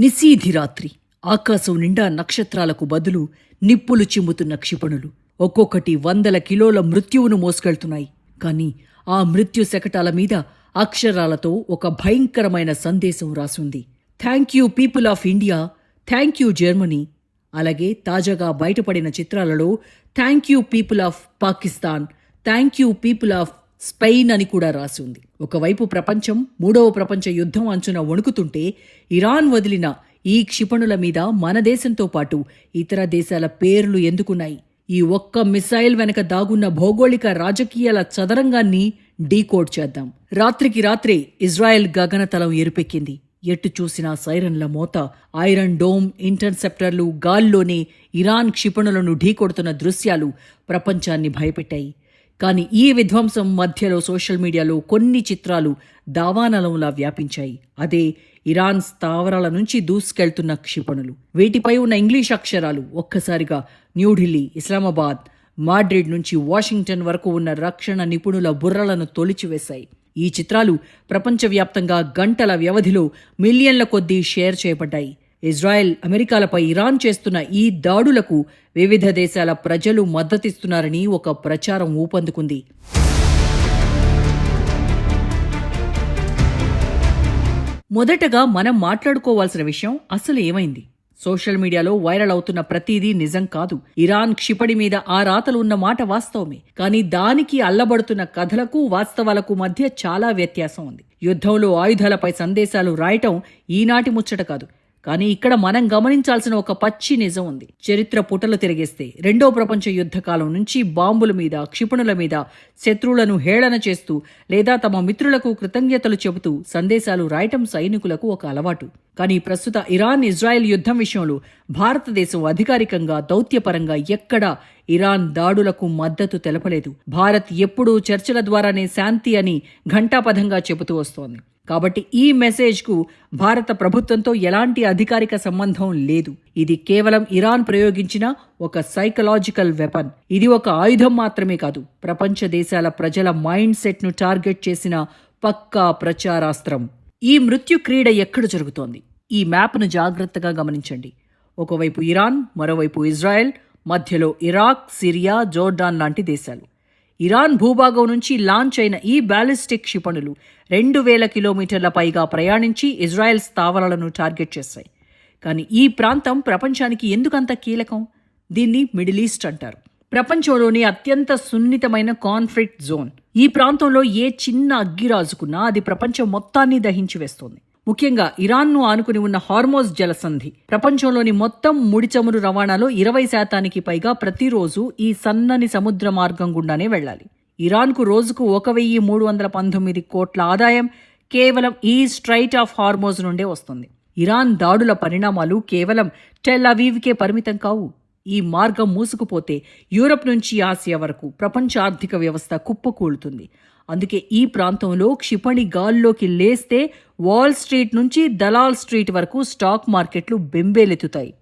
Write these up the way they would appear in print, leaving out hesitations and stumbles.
నిశీధిరాత్రి ఆకాశం నిండా నక్షత్రాలకు బదులు నిప్పులు చిమ్ముతున్న క్షిపణులు ఒక్కొక్కటి 100 కిలోల మృత్యువును మోసుకెళ్తున్నాయి. కాని ఆ మృత్యు శకటాల మీద అక్షరాలతో ఒక భయంకరమైన సందేశం రాసుంది. Thank you people of India, thank you Germany. అలాగే తాజాగా బయటపడిన చిత్రాలలో thank you people of Pakistan, thank you people of Spain అని కూడా రాసి ఉంది. ఒకవైపు ప్రపంచం మూడవ ప్రపంచ యుద్ధం అంచున వణుకుతుంటే ఇరాన్ వదిలిన ఈ క్షిపణుల మీద మన దేశంతో పాటు ఇతర దేశాల పేర్లు ఎందుకున్నాయి? ఈ ఒక్క మిసైల్ వెనక దాగున్న భౌగోళిక రాజకీయాల చదరంగాన్ని డీకోడ్ చేద్దాం. రాత్రికి రాత్రే ఇజ్రాయెల్ గగనతలం ఎరుపెక్కింది. ఎట్టు చూసినా సైరన్ల మోత, ఐరన్ డోమ్ ఇంటర్సెప్టర్లు, గాల్లోనే ఇరాన్ క్షిపణులను ఢీకొడుతున్న దృశ్యాలు ప్రపంచాన్ని భయపెట్టాయి. కానీ ఈ విధ్వంసం మధ్యలో సోషల్ మీడియాలో కొన్ని చిత్రాలు దావానలంలా వ్యాపించాయి. అదే ఇరాన్ స్థావరాల నుంచి దూసుకెళ్తున్న క్షిపణులు. వీటిపై ఉన్న ఇంగ్లీష్ అక్షరాలు ఒక్కసారిగా న్యూఢిల్లీ, ఇస్లామాబాద్, మాడ్రిడ్ నుంచి వాషింగ్టన్ వరకు ఉన్న రక్షణ నిపుణుల బుర్రలను తొలిచివేశాయి. ఈ చిత్రాలు ప్రపంచవ్యాప్తంగా గంటల వ్యవధిలో మిలియన్ల కొద్దీ షేర్ చేయబడ్డాయి. ఇజ్రాయెల్, అమెరికాలపై ఇరాన్ చేస్తున్న ఈ దాడులకు వివిధ దేశాల ప్రజలు మద్దతిస్తున్నారని ఒక ప్రచారం ఊపందుకుంది. మొదటగా మనం మాట్లాడుకోవాల్సిన విషయం అసలు ఏమైంది? సోషల్ మీడియాలో వైరల్ అవుతున్న ప్రతిదీ నిజం కాదు. ఇరాన్ క్షిపణి మీద ఆ రాతలు ఉన్న మాట వాస్తవమే. కానీ దానికి అల్లబడుతున్న కథలకు వాస్తవాలకు మధ్య చాలా వ్యత్యాసం ఉంది. యుద్ధంలో ఆయుధాలపై సందేశాలు రాయటం ఈనాటి ముచ్చట కాదు. కానీ ఇక్కడ మనం గమనించాల్సిన ఒక పచ్చి నిజం ఉంది. చరిత్ర పుటలు తిరిగేస్తే రెండో ప్రపంచ యుద్ధ కాలం నుంచి బాంబుల మీద, క్షిపణుల మీద శత్రువులను హేళన చేస్తూ లేదా తమ మిత్రులకు కృతజ్ఞతలు చెబుతూ సందేశాలు రాయటం సైనికులకు ఒక అలవాటు. కానీ ప్రస్తుత ఇరాన్ ఇజ్రాయెల్ యుద్ధం విషయంలో భారతదేశం అధికారికంగా, దౌత్యపరంగా ఎక్కడా ఇరాన్ దాడులకు మద్దతు తెలపలేదు. భారత్ ఎప్పుడూ చర్చల ద్వారానే శాంతి అని ఘంటాపథంగా చెబుతూ వస్తోంది. కాబట్టి ఈ మెసేజ్కు భారత ప్రభుత్వంతో ఎలాంటి అధికారిక సంబంధం లేదు. ఇది కేవలం ఇరాన్ ప్రయోగించిన ఒక సైకలాజికల్ వెపన్. ఇది ఒక ఆయుధం మాత్రమే కాదు, ప్రపంచ దేశాల ప్రజల మైండ్ సెట్ను టార్గెట్ చేసిన పక్కా ప్రచారాస్త్రం. ఈ మృత్యు క్రీడ ఎక్కడ జరుగుతోంది? ఈ మ్యాప్ను జాగ్రత్తగా గమనించండి. ఒకవైపు ఇరాన్, మరోవైపు ఇజ్రాయెల్, మధ్యలో ఇరాక్, సిరియా, జోర్డాన్ లాంటి దేశాలు. ఇరాన్ భూభాగం నుంచి లాంచ్ అయిన ఈ బ్యాలిస్టిక్ క్షిపణులు 2000 కిలోమీటర్ల పైగా ప్రయాణించి ఇజ్రాయెల్ స్థావరాలను టార్గెట్ చేశాయి. కానీ ఈ ప్రాంతం ప్రపంచానికి ఎందుకంత కీలకం? దీన్ని మిడిల్ ఈస్ట్ అంటారు. ప్రపంచంలోని అత్యంత సున్నితమైన కాన్ఫ్లిక్ట్ జోన్. ఈ ప్రాంతంలో ఏ చిన్న అగ్గి రాజుకున్నా అది ప్రపంచం మొత్తాన్ని దహించి వేస్తోంది. ముఖ్యంగా ఇరాన్ను ఆనుకుని ఉన్న హార్మోజ్ జలసంధి. ప్రపంచంలోని మొత్తం ముడి చమురు రవాణాలో 20% పైగా ప్రతిరోజు ఈ సన్నని సముద్ర మార్గం గుండానే వెళ్లాలి. ఇరాన్కు రోజుకు 1319 కోట్ల ఆదాయం కేవలం ఈ స్ట్రైట్ ఆఫ్ హార్మోజ్ నుండే వస్తుంది. ఇరాన్ దాడుల పరిణామాలు కేవలం టెల్ అవీవ్కే పరిమితం కావు. ఈ మార్గం మూసుకుపోతే యూరప్ నుంచి ఆసియా వరకు ప్రపంచ ఆర్థిక వ్యవస్థ కుప్పకూలుతుంది. అందుకే ఈ ప్రాంతంలో క్షిపణి గాల్లోకి లేస్తే వాల్ స్ట్రీట్ నుంచి దలాల్ స్ట్రీట్ వరకు స్టాక్ మార్కెట్లు బెంబేలెత్తుతాయి.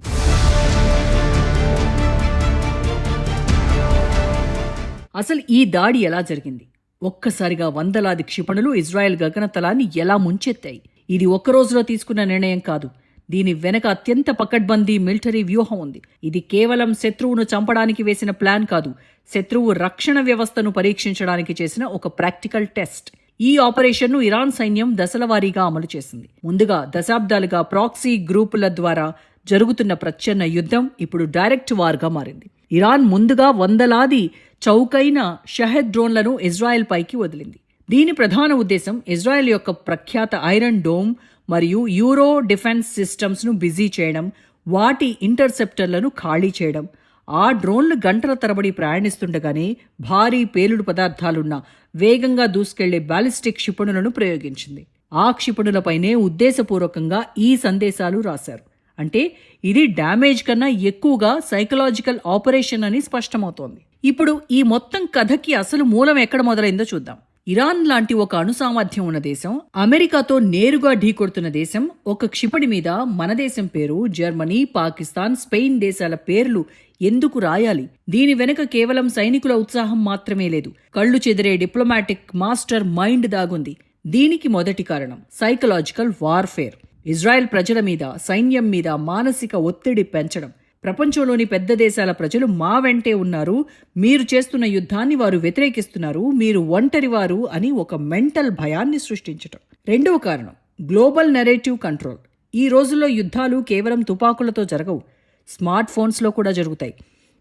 అసలు ఈ దాడి ఎలా జరిగింది? ఒక్కసారిగా వందలాది క్షిపణులు ఇజ్రాయెల్ గగనతలాన్ని ఎలా ముంచెత్తాయి? ఇది ఒక్క రోజులో తీసుకున్న నిర్ణయం కాదు. దీని వెనక అత్యంత పకడ్బందీ మిలిటరీ వ్యూహం ఉంది. ఇది కేవలం శత్రువును చంపడానికి వేసిన ప్లాన్ కాదు, శత్రువు రక్షణ వ్యవస్థను పరీక్షించడానికి చేసిన ఒక ప్రాక్టికల్ టెస్ట్. ఈ ఆపరేషన్ను ఇరాన్ సైన్యం దశలవారీగా అమలు చేసింది. ముందుగా దశాబ్దాలుగా ప్రాక్సీ గ్రూపుల ద్వారా జరుగుతున్న ప్రచ్ఛన్న యుద్ధం ఇప్పుడు డైరెక్ట్ వార్గా మారింది. ఇరాన్ ముందుగా వందలాది చౌకైన షహెద్ డ్రోన్లను ఇజ్రాయెల్ పైకి వదిలింది. దీని ప్రధాన ఉద్దేశం ఇజ్రాయెల్ యొక్క ప్రఖ్యాత ఐరన్ డోమ్ మరియు యూరో డిఫెన్స్ సిస్టమ్స్ను బిజీ చేయడం, వాటి ఇంటర్సెప్టర్లను ఖాళీ చేయడం. ఆ డ్రోన్లు గంటల తరబడి ప్రయాణిస్తుండగానే భారీ పేలుడు పదార్థాలున్న వేగంగా దూసుకెళ్లే బ్యాలిస్టిక్ క్షిపణులను ప్రయోగించింది. ఆ క్షిపణులపైనే ఉద్దేశపూర్వకంగా ఈ సందేశాలు రాశారు. అంటే ఇది డ్యామేజ్ కన్నా ఎక్కువగా సైకలాజికల్ ఆపరేషన్ అని స్పష్టమవుతోంది. ఇప్పుడు ఈ మొత్తం కథకి అసలు మూలం ఎక్కడ మొదలైందో చూద్దాం. ఇరాన్ లాంటి ఒక అణుసామర్థ్యం ఉన్న దేశం, అమెరికాతో నేరుగా ఢీకొడుతున్న దేశం, ఒక క్షిపణి మీద మన దేశం పేరు, జర్మనీ, పాకిస్తాన్, స్పెయిన్ దేశాల పేర్లు ఎందుకు రాయాలి? దీని వెనుక కేవలం సైనికుల ఉత్సాహం మాత్రమే లేదు, కళ్ళు చెదిరే డిప్లొమాటిక్ మాస్టర్ మైండ్ దాగుంది. దీనికి మొదటి కారణం సైకలాజికల్ వార్ఫేర్. ఇజ్రాయెల్ ప్రజల మీద, సైన్యం మీద మానసిక ఒత్తిడి పెంచడం. ప్రపంచంలోని పెద్ద దేశాల ప్రజలు మా వెంటే ఉన్నారు, మీరు చేస్తున్న యుద్ధాన్ని వారు వ్యతిరేకిస్తున్నారు, మీరు ఒంటరివారు అని ఒక మెంటల్ భయాన్ని సృష్టించటం. రెండవ కారణం గ్లోబల్ నెరేటివ్ కంట్రోల్. ఈ రోజుల్లో యుద్ధాలు కేవలం తుపాకులతో జరగవు, స్మార్ట్ ఫోన్స్లో కూడా జరుగుతాయి.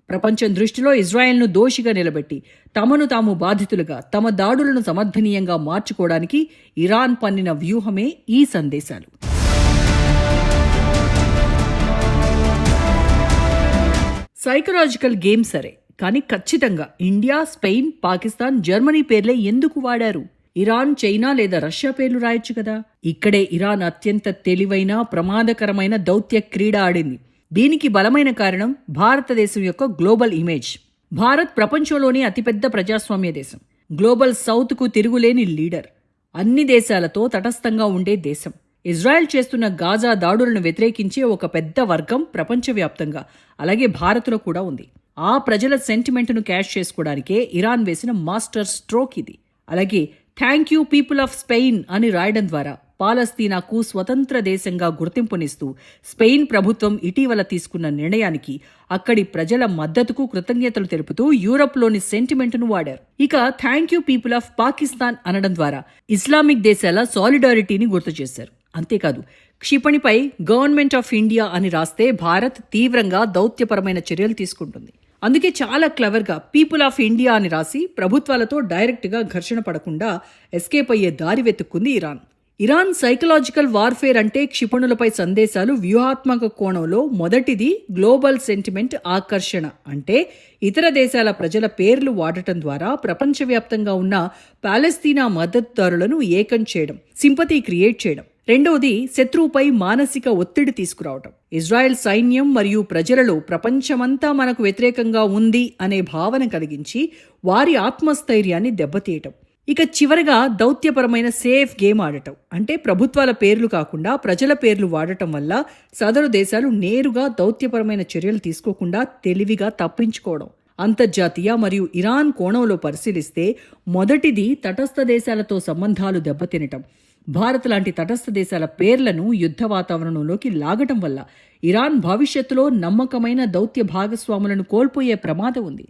ప్రపంచం దృష్టిలో ఇజ్రాయెల్ను దోషిగా నిలబెట్టి తమను తాము బాధితులుగా, తమ దాడులను సమర్థనీయంగా మార్చుకోవడానికి ఇరాన్ పన్నిన వ్యూహమే ఈ సందేశాలు. సైకలాజికల్ గేమ్ సరే, కానీ ఖచ్చితంగా ఇండియా, స్పెయిన్, పాకిస్తాన్, జర్మనీ పేర్లే ఎందుకు వాడారు? ఇరాన్, చైనా లేదా రష్యా పేర్లు రాయొచ్చు కదా. ఇక్కడే ఇరాన్ అత్యంత తెలివైన, ప్రమాదకరమైన దౌత్య క్రీడ ఆడింది. దీనికి బలమైన కారణం భారతదేశం యొక్క గ్లోబల్ ఇమేజ్. భారత్ ప్రపంచంలోని అతిపెద్ద ప్రజాస్వామ్య దేశం, గ్లోబల్ సౌత్కు తిరుగులేని లీడర్, అన్ని దేశాలతో తటస్థంగా ఉండే దేశం. ఇజ్రాయెల్ చేస్తున్న గాజా దాడులను వ్యతిరేకించే ఒక పెద్ద వర్గం ప్రపంచవ్యాప్తంగా, అలాగే భారత్లో కూడా ఉంది. ఆ ప్రజల సెంటిమెంట్ను క్యాష్ చేసుకోవడానికే ఇరాన్ వేసిన మాస్టర్ స్ట్రోక్ ఇది. అలాగే thank you people of Spain అని రాయడం ద్వారా పాలస్తీనాకు స్వతంత్ర దేశంగా గుర్తింపునిస్తూ స్పెయిన్ ప్రభుత్వం ఇటీవల తీసుకున్న నిర్ణయానికి, అక్కడి ప్రజల మద్దతుకు కృతజ్ఞతలు తెలుపుతూ యూరప్లోని సెంటిమెంట్ను వాడారు. ఇక thank you people of Pakistan అనడం ద్వారా ఇస్లామిక్ దేశాల సాలిడారిటీని గుర్తు చేశారు. అంతేకాదు, క్షిపణిపై గవర్నమెంట్ ఆఫ్ ఇండియా అని రాస్తే భారత్ తీవ్రంగా దౌత్యపరమైన చర్యలు తీసుకుంటుంది. అందుకే చాలా క్లవర్గా పీపుల్ ఆఫ్ ఇండియా అని రాసి ప్రభుత్వాలతో డైరెక్ట్గా ఘర్షణ పడకుండా ఎస్కేప్ అయ్యే దారి వెతుక్కుంది ఇరాన్. ఇరాన్ సైకలాజికల్ వార్ఫేర్ అంటే క్షిపణులపై సందేశాలు వ్యూహాత్మక కోణంలో మొదటిది గ్లోబల్ సెంటిమెంట్ ఆకర్షణ, అంటే ఇతర దేశాల ప్రజల పేర్లు వాడటం ద్వారా ప్రపంచవ్యాప్తంగా ఉన్న పాలస్తీనా మద్దతుదారులను ఏకం చేయడం, సింపతి క్రియేట్ చేయడం. రెండవది శత్రువుపై మానసిక ఒత్తిడి తీసుకురావటం. ఇజ్రాయెల్ సైన్యం మరియు ప్రజలలో ప్రపంచమంతా మనకు వ్యతిరేకంగా ఉంది అనే భావన కలిగించి వారి ఆత్మస్థైర్యాన్ని దెబ్బతీయటం. ఇక చివరగా దౌత్యపరమైన సేఫ్ గేమ్ ఆడటం, అంటే ప్రభుత్వాల పేర్లు కాకుండా ప్రజల పేర్లు వాడటం వల్ల సదరు దేశాలు నేరుగా దౌత్యపరమైన చర్యలు తీసుకోకుండా తెలివిగా తప్పించుకోవడం. అంతర్జాతీయ మరియు ఇరాన్ కోణంలో పరిశీలిస్తే మొదటిది తటస్థ దేశాలతో సంబంధాలు దెబ్బతినటం. భారత్ లాంటి తటస్థ దేశాల పేర్లను యుద్ధ వాతావరణంలోకి లాగటం వల్ల ఇరాన్ భవిష్యత్తులో నమ్మకమైన దౌత్య భాగస్వాములను కోల్పోయే ప్రమాదం ఉంది.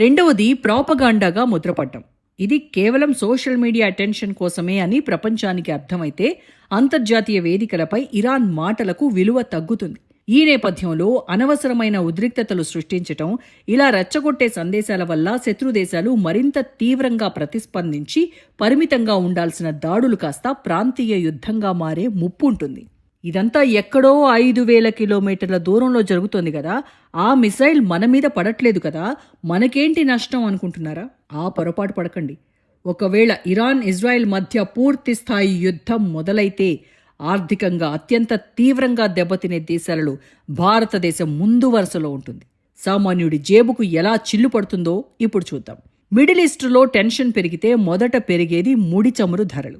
రెండవది ప్రాపగాండాగా ముద్రపడ్డం. ఇది కేవలం సోషల్ మీడియా అటెన్షన్ కోసమే అని ప్రపంచానికి అర్థమైతే అంతర్జాతీయ వేదికలపై ఇరాన్ మాటలకు విలువ తగ్గుతుంది. ఈ నేపథ్యంలో అనవసరమైన ఉద్రిక్తతలు సృష్టించటం, ఇలా రెచ్చగొట్టే సందేశాల వల్ల శత్రు దేశాలు మరింత తీవ్రంగా ప్రతిస్పందించి పరిమితంగా ఉండాల్సిన దాడులు కాస్త ప్రాంతీయ యుద్ధంగా మారే ముప్పు ఉంటుంది. ఇదంతా ఎక్కడో 5,000 కిలోమీటర్ల దూరంలో జరుగుతోంది కదా, ఆ మిసైల్ మన మీద పడట్లేదు కదా, మనకేంటి నష్టం అనుకుంటున్నారా? ఆ పొరపాటు పడకండి. ఒకవేళ ఇరాన్, ఇజ్రాయెల్ మధ్య పూర్తి స్థాయి యుద్ధం మొదలైతే ఆర్థికంగా అత్యంత తీవ్రంగా దెబ్బతినే దేశాలలో భారతదేశం ముందు వరుసలో ఉంటుంది. సామాన్యుడి జేబుకు ఎలా చిల్లు పడుతుందో ఇప్పుడు చూద్దాం. మిడిల్ ఈస్ట్లో టెన్షన్ పెరిగితే మొదట పెరిగేది ముడి చమురు ధరలు.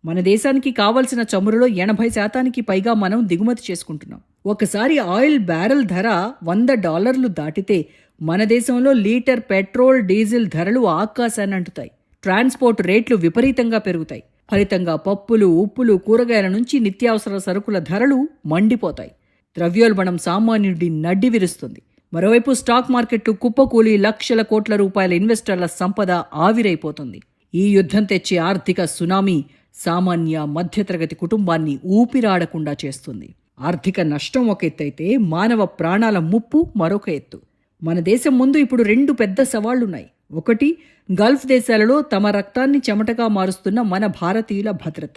మన దేశానికి కావలసిన చమురులో 80% పైగా మనం దిగుమతి చేసుకుంటున్నాం. ఒకసారి ఆయిల్ బ్యారెల్ ధర $100 దాటితే మన దేశంలో లీటర్ పెట్రోల్, డీజిల్ ధరలు ఆకాశాన్ని అంటుతాయి. ట్రాన్స్పోర్ట్ రేట్లు విపరీతంగా పెరుగుతాయి. ఫలితంగా పప్పులు, ఉప్పులు, కూరగాయల నుంచి నిత్యావసర సరుకుల ధరలు మండిపోతాయి. ద్రవ్యోల్బణం సామాన్యుడి నడ్డి విరుస్తుంది. మరోవైపు స్టాక్ మార్కెట్లు కుప్పకూలి లక్షల కోట్ల రూపాయల ఇన్వెస్టర్ల సంపద ఆవిరైపోతుంది. ఈ యుద్ధం తెచ్చే ఆర్థిక సునామీ సామాన్య మధ్యతరగతి కుటుంబాన్ని ఊపిరాడకుండా చేస్తుంది. ఆర్థిక నష్టం ఒక ఎత్తైతే మానవ ప్రాణాల ముప్పు మరొక ఎత్తు. మన దేశం ముందు ఇప్పుడు 2 పెద్ద సవాళ్లున్నాయి. ఒకటి, గల్ఫ్ దేశాలలో తమ రక్తాన్ని చెమటగా మారుస్తున్న మన భారతీయుల భద్రత.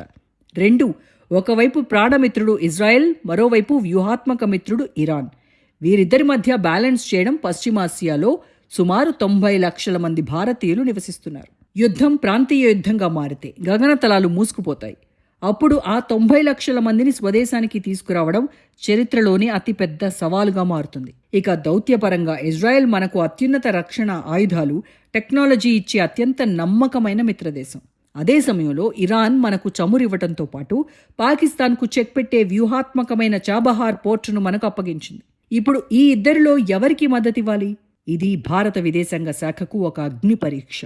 2, ఒకవైపు ప్రాణమిత్రుడు ఇజ్రాయెల్, మరోవైపు వ్యూహాత్మక మిత్రుడు ఇరాన్. వీరిద్దరి మధ్య బ్యాలెన్స్ చేయడం పశ్చిమాసియాలో సుమారు 90 లక్షల మంది భారతీయులు నివసిస్తున్నారు. యుద్ధం ప్రాంతీయ యుద్ధంగా మారితే గగనతలాలు మూసుకుపోతాయి. అప్పుడు ఆ 90 లక్షల మందిని స్వదేశానికి తీసుకురావడం చరిత్రలోని అతిపెద్ద సవాలుగా మారుతుంది. ఇక దౌత్యపరంగా ఇజ్రాయెల్ మనకు అత్యున్నత రక్షణ ఆయుధాలు, టెక్నాలజీ ఇచ్చే అత్యంత నమ్మకమైన మిత్రదేశం. అదే సమయంలో ఇరాన్ మనకు చమురివ్వడంతో పాటు పాకిస్తాన్కు చెక్ పెట్టే వ్యూహాత్మకమైన చాబహార్ పోర్టును మనకు అప్పగించింది. ఇప్పుడు ఈ ఇద్దరిలో ఎవరికి మద్దతివ్వాలి? ఇది భారత విదేశాంగ శాఖకు ఒక అగ్ని పరీక్ష.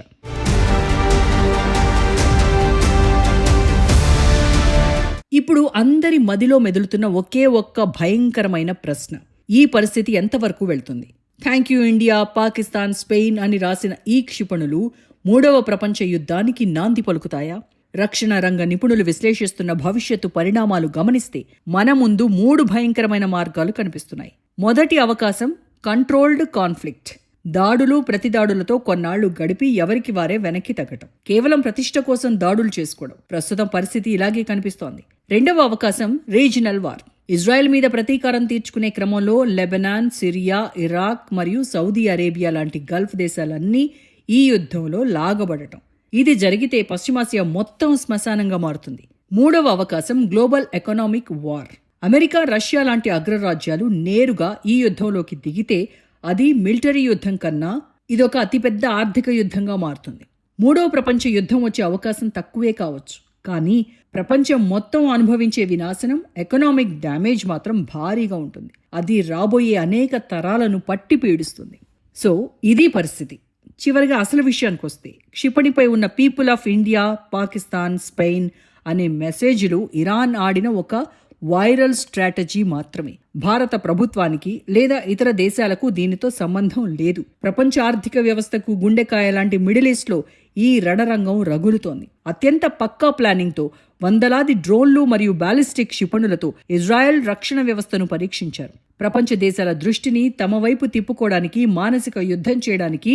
ఇప్పుడు అందరి మదిలో మెదులుతున్న ఒకే ఒక్క భయంకరమైన ప్రశ్న, ఈ పరిస్థితి ఎంతవరకు వెళ్తుంది? Thank you India, Pakistan, Spain అని రాసిన ఈ క్షిపణులు మూడవ ప్రపంచ యుద్ధానికి నాంది పలుకుతాయా? రక్షణ రంగ నిపుణులు విశ్లేషిస్తున్న భవిష్యత్తు పరిణామాలు గమనిస్తే మన ముందు 3 భయంకరమైన మార్గాలు కనిపిస్తున్నాయి. మొదటి అవకాశం కంట్రోల్డ్ కాన్ఫ్లిక్ట్. దాడులు, ప్రతిదాడులతో కొన్నాళ్లు గడిపి ఎవరికి వారే వెనక్కి తగ్గటం, కేవలం ప్రతిష్ట కోసం దాడులు చేసుకోవడం. ప్రస్తుతం పరిస్థితి ఇలాగే కనిపిస్తోంది. రెండవ అవకాశం రీజనల్ వార్. ఇజ్రాయెల్ మీద ప్రతీకారం తీర్చుకునే క్రమంలో లెబనాన్, సిరియా, ఇరాక్ మరియు సౌదీ అరేబియా లాంటి గల్ఫ్ దేశాలన్నీ ఈ యుద్ధంలో లాగబడటం. ఇది జరిగితే పశ్చిమాసియా మొత్తం శ్మశానంగా మారుతుంది. మూడవ అవకాశం global economic war. America, Russia లాంటి అగ్రరాజ్యాలు నేరుగా ఈ యుద్ధంలోకి దిగితే అది మిలిటరీ యుద్ధం కన్నా ఇదొక అతిపెద్ద ఆర్థిక యుద్ధంగా మారుతుంది. మూడవ ప్రపంచ యుద్ధం వచ్చే అవకాశం తక్కువే కావచ్చు, కానీ ప్రపంచం మొత్తం అనుభవించే వినాశనం, ఎకనామిక్ డ్యామేజ్ మాత్రం భారీగా ఉంటుంది. అది రాబోయే అనేక తరాలను పట్టి పీడిస్తుంది. సో ఇది పరిస్థితి. చివరిగా అసలు విషయానికి వస్తే, క్షిపణిపై ఉన్న people of India, Pakistan, Spain అనే మెసేజ్లు ఇరాన్ ఆడిన ఒక వైరల్ స్ట్రాటజీ మాత్రమే. భారత ప్రభుత్వానికి లేదా ఇతర దేశాలకు దీనితో సంబంధం లేదు. ప్రపంచ ఆర్థిక వ్యవస్థకు గుండెకాయ లాంటి మిడిల్ ఈస్ట్లో ఈ రణరంగం రగులుతోంది. అత్యంత పక్కా ప్లానింగ్తో వందలాది డ్రోన్లు మరియు బాలిస్టిక్ క్షిపణులతో ఇజ్రాయెల్ రక్షణ వ్యవస్థను పరీక్షించారు. ప్రపంచ దేశాల దృష్టిని తమ వైపు తిప్పుకోవడానికి, మానసిక యుద్ధం చేయడానికి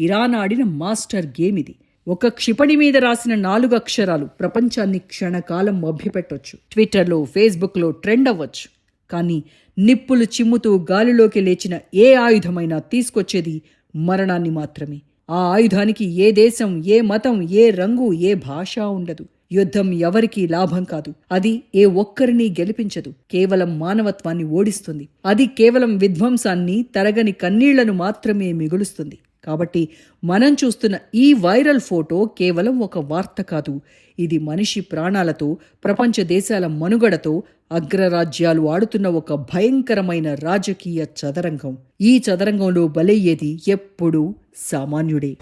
ఇరాన్ ఆడిన మాస్టర్ గేమ్ ఇది. ఒక క్షిపణి మీద రాసిన 4 అక్షరాలు ప్రపంచాన్ని క్షణకాలం మభ్యపెట్టొచ్చు. ట్విట్టర్లో, ఫేస్బుక్లో ట్రెండ్ అవ్వచ్చు. కానీ నిప్పులు చిమ్ముతూ గాలిలోకి లేచిన ఏ ఆయుధమైనా తీసుకొచ్చేది మరణాన్ని మాత్రమే. ఆ ఆయుధానికి ఏ దేశం, ఏ మతం, ఏ రంగు, ఏ భాష ఉండదు. యుద్ధం ఎవరికీ లాభం కాదు. అది ఏ ఒక్కరిని గెలిపించదు. కేవలం మానవత్వాన్ని ఓడిస్తుంది. అది కేవలం విధ్వంసాన్ని, తరగని కన్నీళ్లను మాత్రమే మిగులుస్తుంది. కాబట్టి మనం చూస్తున్న ఈ వైరల్ ఫోటో కేవలం ఒక వార్త కాదు. ఇది మనిషి ప్రాణాలతో, ప్రపంచ దేశాల మనుగడతో అగ్రరాజ్యాలు ఆడుతున్న ఒక భయంకరమైన రాజకీయ చదరంగం. ఈ చదరంగంలో బలయ్యేది ఎప్పుడూ సామాన్యుడే.